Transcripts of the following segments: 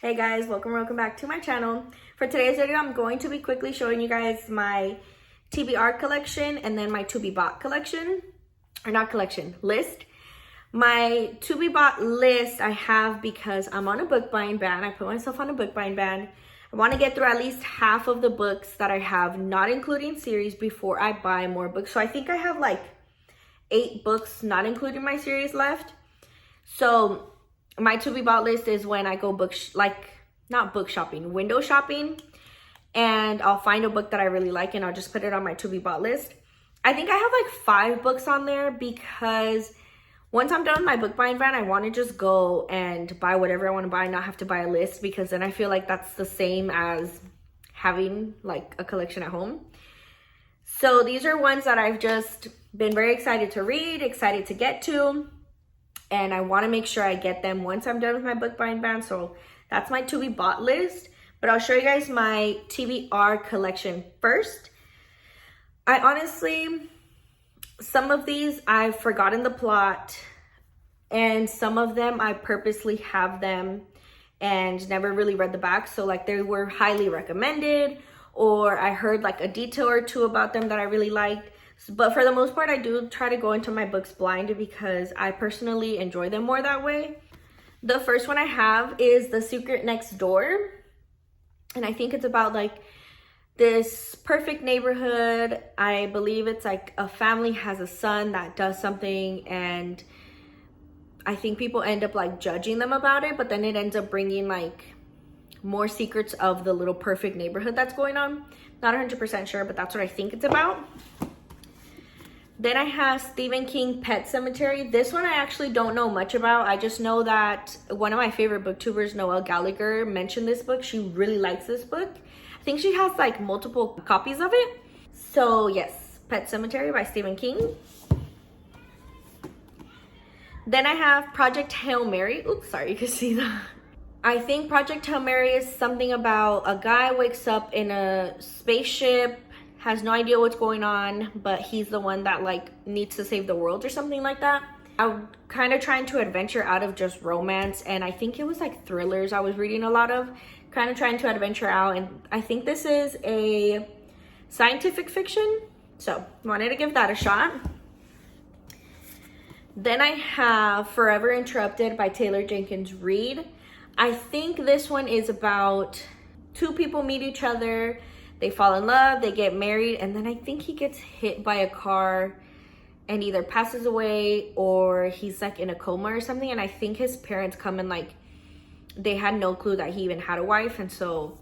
Hey guys, welcome back to my channel. For today's video, I'm going to be quickly showing you guys my TBR collection and then my To Be Bought collection, or not collection, list. My To Be Bought list I have because I'm on a book buying ban. I put myself on a book buying ban. I want to get through at least half of the books that I have, not including series, before I buy more books. So I think I have like 8 books, not including my series, left. So my To Be Bought list is when I go window shopping, and I'll find a book that I really like and I'll just put it on my To Be Bought list. I think I have like 5 books on there because once I'm done with my book buying ban, I want to just go and buy whatever I want to buy and not have to buy a list, because then I feel like that's the same as having like a collection at home. So these are ones that I've just been very excited to read, excited to get to, and I want to make sure I get them once I'm done with my book buying ban. So that's my To Be Bought list. But I'll show you guys my TBR collection first. I honestly, some of these I've forgotten the plot, and some of them I purposely have them and never really read the back. So like they were highly recommended, or I heard like a detail or two about them that I really liked. But for the most part, I do try to go into my books blind because I personally enjoy them more that way. The first one I have is The Secret Next Door. And I think it's about like this perfect neighborhood. I believe it's like a family has a son that does something, and I think people end up like judging them about it, but then it ends up bringing like more secrets of the little perfect neighborhood that's going on. Not 100% sure, but that's what I think it's about. Then I have Stephen King Pet Sematary. This one I actually don't know much about. I just know that one of my favorite booktubers, Noelle Gallagher, mentioned this book. She really likes this book. I think she has like multiple copies of it. So yes, Pet Sematary by Stephen King. Then I have Project Hail Mary. Oops, sorry, you can see that. I think Project Hail Mary is something about a guy wakes up in a spaceship, has no idea what's going on, but he's the one that like needs to save the world or something like that. I'm kind of trying to adventure out of just romance, and I think it was like thrillers I was reading a lot of, kind of trying to adventure out, and I think this is a scientific fiction, so wanted to give that a shot. Then I have Forever Interrupted by Taylor Jenkins Reid. I think this one is about 2 people meet each other, they fall in love, they get married, and then I think he gets hit by a car and either passes away or he's like in a coma or something. And I think his parents come and like, they had no clue that he even had a wife. And so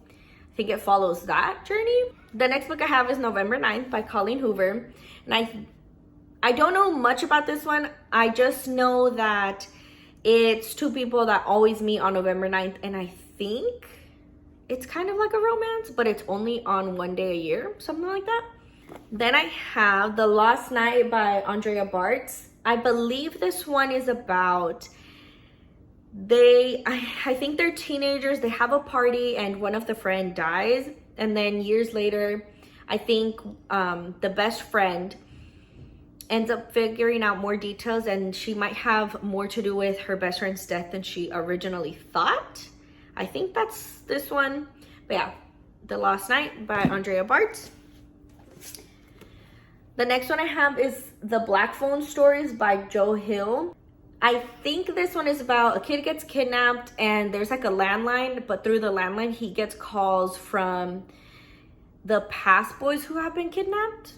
I think it follows that journey. The next book I have is November 9th by Colleen Hoover. And I don't know much about this one. I just know that it's 2 people that always meet on November 9th. And I think it's kind of like a romance, but it's only on one day a year, something like that. Then I have The Lost Night by Andrea Bartz. I believe this one is about, I think they're teenagers, they have a party and one of the friend dies. And then years later, I think the best friend ends up figuring out more details, and she might have more to do with her best friend's death than she originally thought. I think that's this one. But yeah, The Lost Night by Andrea Bartz. The next one I have is The Black Phone Stories by Joe Hill. I think this one is about a kid gets kidnapped and there's like a landline, but through the landline he gets calls from the past boys who have been kidnapped.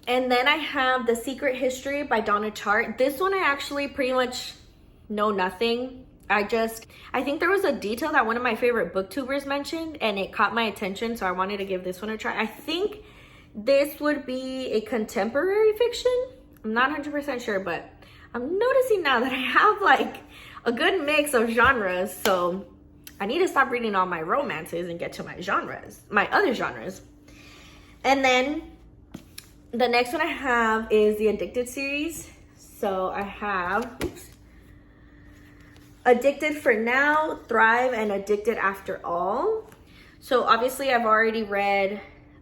And then I have The Secret History by Donna Tartt. This one I actually pretty much know nothing. I think there was a detail that one of my favorite booktubers mentioned and it caught my attention, so I wanted to give this one a try. I think this would be a contemporary fiction. I'm not 100% sure, but I'm noticing now that I have like a good mix of genres, so I need to stop reading all my romances and get to my genres, my other genres. And then the next one I have is the Addicted series. So I have, Addicted for Now, Thrive, and Addicted After All. So obviously I've already read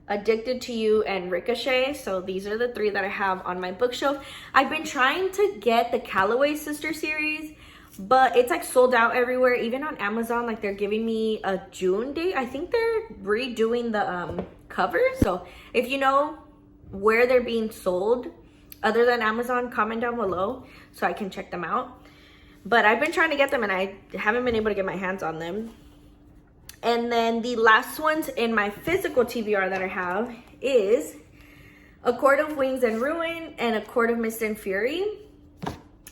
Addicted to You and Ricochet, so these are the 3 that I have on my bookshelf. I've been trying to get the Calloway Sister series, but it's like sold out everywhere. Even on Amazon, like they're giving me a June date. I think they're redoing the cover. So if you know where they're being sold other than Amazon, comment down below so I can check them out. But I've been trying to get them and I haven't been able to get my hands on them. And then the last ones in my physical TBR that I have is A Court of Wings and Ruin and A Court of Mist and Fury.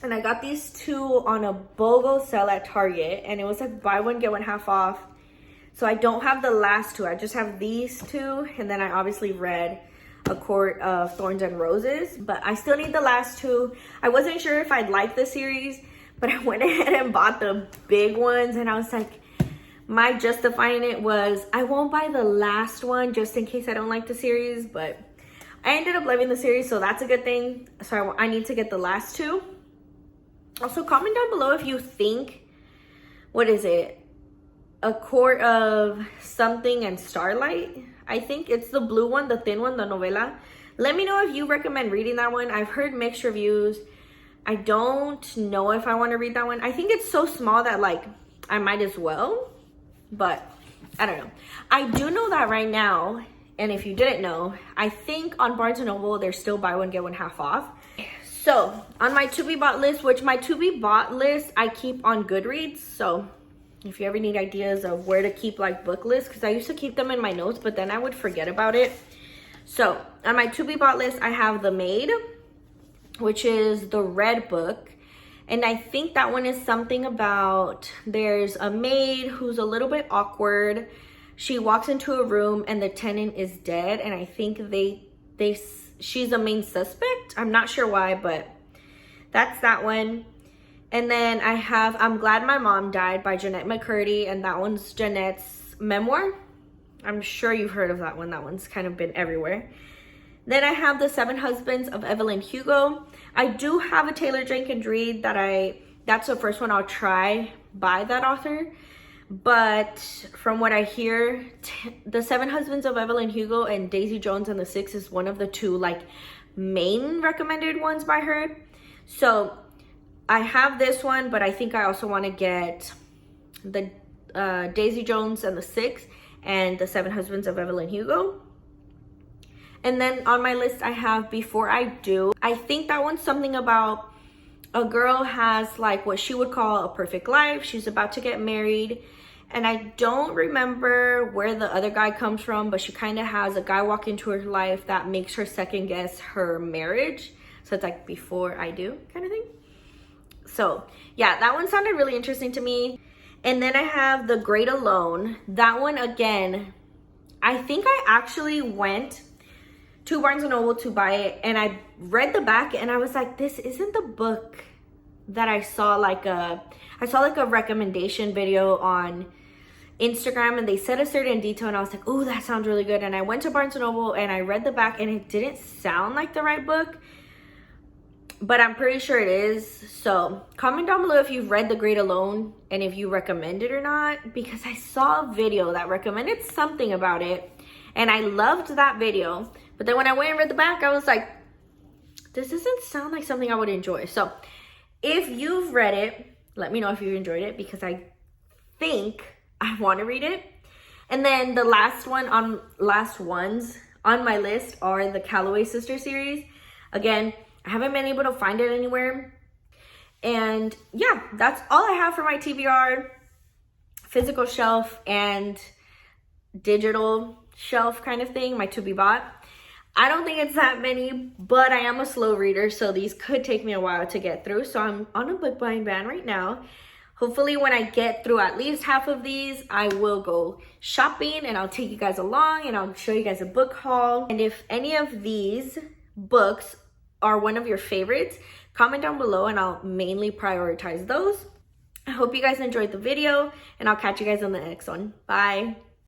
And I got these two on a BOGO sale at Target, and it was like buy one get one half off. So I don't have the last two, I just have these two, and then I obviously read A Court of Thorns and Roses, but I still need the last two. I wasn't sure if I'd like the series, but I went ahead and bought the big ones, and I was like, my justifying it was I won't buy the last one just in case I don't like the series, but I ended up loving the series, so that's a good thing. So I need to get the last two. Also, comment down below if you think, what is it? A Court of Something and Starlight. I think it's the blue one, the thin one, the novela. Let me know if you recommend reading that one. I've heard mixed reviews. I don't know if I want to read that one. I think it's so small that like I might as well, but I don't know. I do know that right now, and if you didn't know, I think on Barnes & Noble, they're still buy one, get one half off. So on my to be bought list, which my to be bought list, I keep on Goodreads. So if you ever need ideas of where to keep like book lists, because I used to keep them in my notes, but then I would forget about it. So on my to be bought list, I have The Maid, which is the red book. And I think that one is something about there's a maid who's a little bit awkward. She walks into a room and the tenant is dead. And I think she's a main suspect. I'm not sure why, but that's that one. And then I have I'm Glad My Mom Died by Jennette McCurdy, and that one's Jennette's memoir. I'm sure you've heard of that one. That one's kind of been everywhere. Then I have The Seven Husbands of Evelyn Hugo. I do have a Taylor Jenkins Reid that's the first one I'll try by that author. But from what I hear, The Seven Husbands of Evelyn Hugo and Daisy Jones and the Six is one of the two like main recommended ones by her. So I have this one, but I think I also want to get the Daisy Jones and the Six and The Seven Husbands of Evelyn Hugo. And then on my list I have Before I Do. I think that one's something about a girl has like what she would call a perfect life. She's about to get married. And I don't remember where the other guy comes from, but she kind of has a guy walk into her life that makes her second guess her marriage. So it's like Before I Do kind of thing. So yeah, that one sounded really interesting to me. And then I have The Great Alone. That one, again, I think I actually went to Barnes & Noble to buy it, and I read the back and I was like, this isn't the book that I saw like a recommendation video on Instagram, and they said a certain detail and I was like, oh, that sounds really good. And I went to Barnes & Noble and I read the back and it didn't sound like the right book, but I'm pretty sure it is. So comment down below if you've read The Great Alone and if you recommend it or not, because I saw a video that recommended something about it and I loved that video. But then when I went and read the back, I was like, this doesn't sound like something I would enjoy. So if you've read it, let me know if you enjoyed it, because I think I want to read it. And then the last ones on my list are the Calloway Sister series. Again, I haven't been able to find it anywhere. And yeah, that's all I have for my TBR, physical shelf and digital shelf kind of thing, my to be bought. I don't think it's that many, but I am a slow reader, so these could take me a while to get through. So I'm on a book buying ban right now. Hopefully when I get through at least half of these, I will go shopping and I'll take you guys along and I'll show you guys a book haul. And if any of these books are one of your favorites, comment down below and I'll mainly prioritize those. I hope you guys enjoyed the video and I'll catch you guys on the next one. Bye.